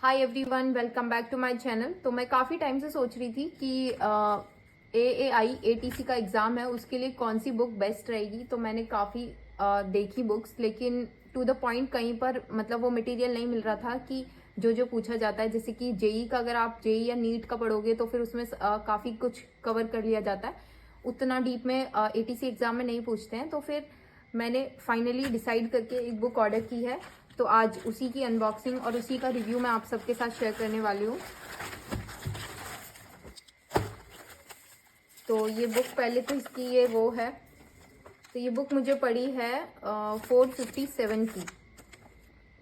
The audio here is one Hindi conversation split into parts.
Hi everyone, welcome back to my channel. तो मैं काफ़ी टाइम से सोच रही थी कि AAI ATC का एग्ज़ाम है, उसके लिए कौन सी बुक बेस्ट रहेगी। तो मैंने काफ़ी देखी बुक्स, लेकिन टू द पॉइंट कहीं पर मतलब वो मटेरियल नहीं मिल रहा था कि जो जो पूछा जाता है। जैसे कि जेई का, अगर आप जेई या नीट का पढ़ोगे तो फिर उसमें काफ़ी कुछ कवर कर लिया जाता है, उतना डीप में ATC एग्ज़ाम में नहीं पूछते हैं। तो फिर मैंने फाइनली डिसाइड करके एक बुक ऑर्डर की है। तो आज उसी की अनबॉक्सिंग और उसी का रिव्यू मैं आप सबके साथ शेयर करने वाली हूँ। तो ये बुक पहले तो इसकी ये वो है, तो ये बुक मुझे पड़ी है 457 की।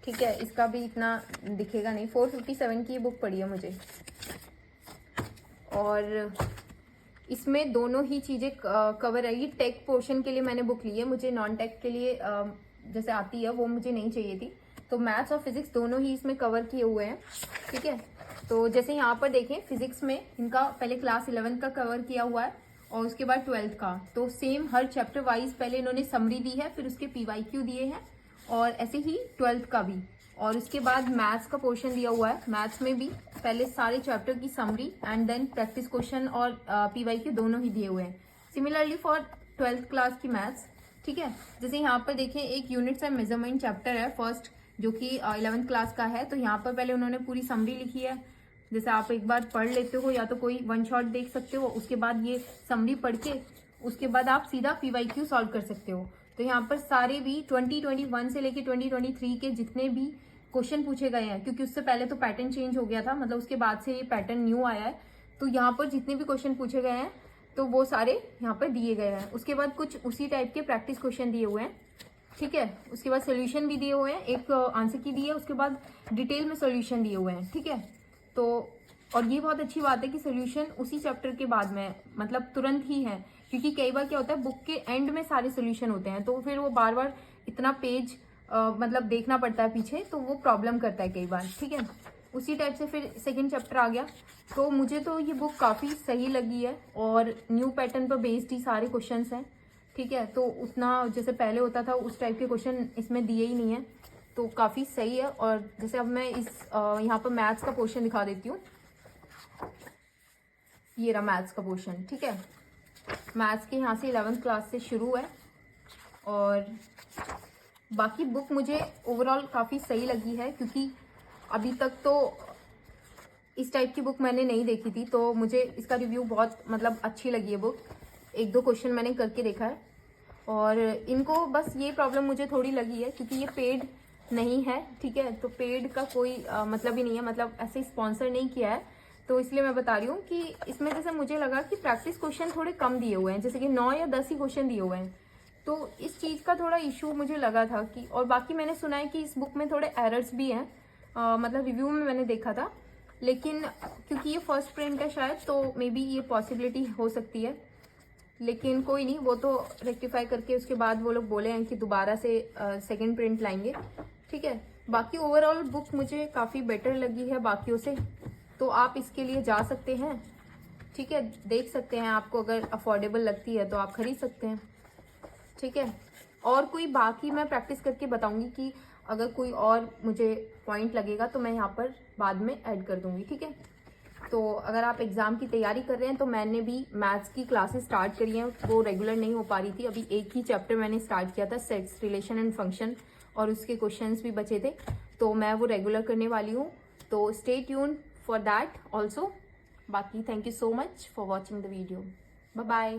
ठीक है, इसका भी इतना दिखेगा नहीं, 457 की ये बुक पड़ी है मुझे। और इसमें दोनों ही चीज़ें कवर रहेगी। टेक पोर्शन के लिए मैंने बुक ली है, मुझे नॉन टेक के लिए जैसे आती है वो मुझे नहीं चाहिए थी। तो मैथ्स और फिजिक्स दोनों ही इसमें कवर किए हुए हैं। ठीक है, तो जैसे यहाँ पर देखें, फिजिक्स में इनका पहले क्लास 11th का कवर किया हुआ है और उसके बाद 12th का। तो सेम हर चैप्टर वाइज पहले इन्होंने समरी दी है, फिर उसके PYQ दिए हैं, और ऐसे ही 12th का भी। और उसके बाद मैथ्स का पोर्शन दिया हुआ है। मैथ्स में भी पहले सारे चैप्टर की summary and then practice question और PYQ दोनों ही दिए हुए हैं। सिमिलरली फॉर 12th क्लास की मैथ्स। ठीक है, जैसे यहाँ पर देखें, एक यूनिट्स एंड मेजरमेंट चैप्टर है फर्स्ट, जो कि 11th क्लास का है। तो यहाँ पर पहले उन्होंने पूरी समरी लिखी है। जैसे आप एक बार पढ़ लेते हो या तो कोई वन शॉट देख सकते हो, उसके बाद ये समरी पढ़ के उसके बाद आप सीधा PYQ सॉल्व कर सकते हो। तो यहाँ पर सारे भी 2021 से लेके 2023 के जितने भी क्वेश्चन पूछे गए हैं, क्योंकि उससे पहले तो पैटर्न चेंज हो गया था, मतलब उसके बाद से ये पैटर्न न्यू आया है। तो यहाँ पर जितने भी क्वेश्चन पूछे गए हैं तो वो सारे यहाँ पर दिए गए हैं। उसके बाद कुछ उसी टाइप के प्रैक्टिस क्वेश्चन दिए हुए हैं। ठीक है, उसके बाद सोल्यूशन भी दिए हुए हैं, एक आंसर की दी है, उसके बाद डिटेल में सोल्यूशन दिए हुए हैं। ठीक है, तो और ये बहुत अच्छी बात है कि सोल्यूशन उसी चैप्टर के बाद में, मतलब तुरंत ही है। क्योंकि कई बार क्या होता है, बुक के एंड में सारे सोल्यूशन होते हैं, तो फिर वो बार बार इतना पेज मतलब देखना पड़ता है पीछे, तो वो प्रॉब्लम करता है कई बार। ठीक है, उसी टाइप से फिर सेकंड चैप्टर आ गया। तो मुझे तो ये बुक काफ़ी सही लगी है, और न्यू पैटर्न पर बेस्ड ही सारे क्वेश्चंस हैं। ठीक है, तो उतना जैसे पहले होता था उस टाइप के क्वेश्चन इसमें दिए ही नहीं है, तो काफ़ी सही है। और जैसे अब मैं इस यहाँ पर मैथ्स का पोर्शन दिखा देती हूँ। ये रहा मैथ्स का पोर्शन। ठीक है, मैथ्स के यहाँ से 11th क्लास से शुरू है, और बाकी बुक मुझे ओवरऑल काफ़ी सही लगी है, क्योंकि अभी तक तो इस टाइप की बुक मैंने नहीं देखी थी। तो मुझे इसका रिव्यू बहुत मतलब अच्छी लगी है बुक। एक दो क्वेश्चन मैंने करके देखा है, और इनको बस ये प्रॉब्लम मुझे थोड़ी लगी है, क्योंकि ये पेड नहीं है। ठीक है, तो पेड का कोई मतलब ही नहीं है, मतलब ऐसे स्पॉन्सर नहीं किया है। तो इसलिए मैं बता रही हूँ कि इसमें जैसे मुझे लगा कि प्रैक्टिस क्वेश्चन थोड़े कम दिए हुए हैं, जैसे कि 9 या 10 ही क्वेश्चन दिए हुए हैं। तो इस चीज़ का थोड़ा इशू मुझे लगा था कि, और बाकी मैंने सुना है कि इस बुक में थोड़े एरर्स भी हैं, मतलब रिव्यू में मैंने देखा था। लेकिन क्योंकि ये फर्स्ट प्रिंट है शायद, तो मे बी ये पॉसिबिलिटी हो सकती है। लेकिन कोई नहीं, वो तो रेक्टिफाई करके उसके बाद वो लोग बोले हैं कि दोबारा से सेकंड प्रिंट लाएंगे। ठीक है, बाकी ओवरऑल बुक मुझे काफ़ी बेटर लगी है बाकियों से, तो आप इसके लिए जा सकते हैं। ठीक है, देख सकते हैं, आपको अगर अफोर्डेबल लगती है तो आप खरीद सकते हैं। ठीक है, और कोई बाकी मैं प्रैक्टिस करके बताऊंगी कि अगर कोई और मुझे पॉइंट लगेगा तो मैं यहाँ पर बाद में ऐड कर दूंगी। ठीक है, तो अगर आप एग्ज़ाम की तैयारी कर रहे हैं, तो मैंने भी मैथ्स की क्लासेस स्टार्ट करी हैं, वो रेगुलर नहीं हो पा रही थी। अभी एक ही चैप्टर मैंने स्टार्ट किया था, सेट्स, रिलेशन एंड फंक्शन, और उसके क्वेश्चंस भी बचे थे, तो मैं वो रेगुलर करने वाली हूँ। तो stay tune for that also. बाकी thank you so much for watching the video. Bye bye.